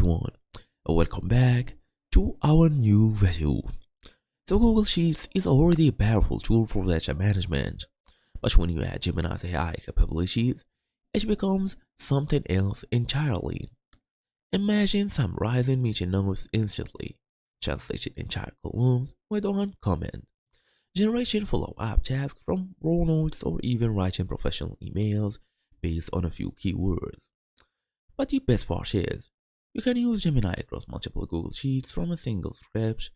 everyone, welcome back to our new video. So Google Sheets is already a powerful tool for data management, but when you add Gemini's AI capabilities, it becomes something else entirely. Imagine summarizing meeting notes instantly, translating entire columns with one comment, generating follow-up tasks from raw notes, or even writing professional emails based on a few keywords. But the best part is, you can use Gemini across multiple Google Sheets from a single script.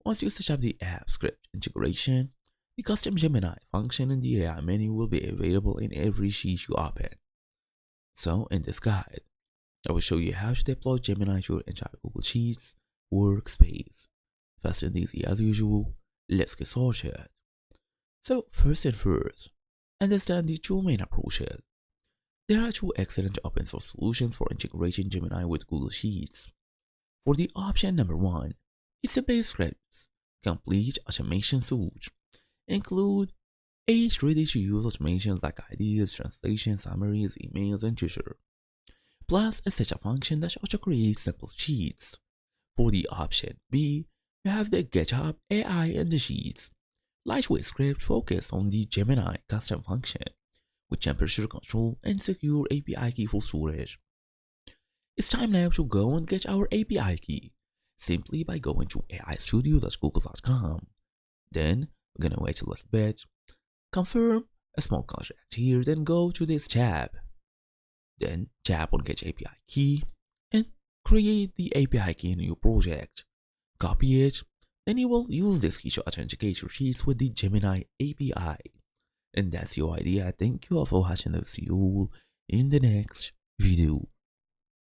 Once you set up the app script integration, the custom Gemini function in the AI menu will be available in every sheet you open. So, in this guide, I will show you how to deploy Gemini to your entire Google Sheets workspace. Fast and easy as usual, let's get started. So, first and first, understand the two main approaches. There are two excellent open source solutions for integrating Gemini with Google Sheets. For the option number one, it's a base scripts, complete automation suite. Include 8 ready-to-use automations like ideas, translation, summaries, emails, and Twitter. Plus a set of functions that auto-create simple sheets. For the option B, you have the GitHub AI in the Sheets. Lightweight script focused on the Gemini custom function with temperature control and secure API key for storage. It's time now to go and get our API key, simply by going to aistudio.google.com. Then we're gonna wait a little bit, confirm a small contract here, then go to this tab. Then tap on Get API Key and create the API key in your project. Copy it, then you will use this key to authenticate your sheets with the Gemini API. And that's your idea. Thank you all for watching. I'll see you all in the next video.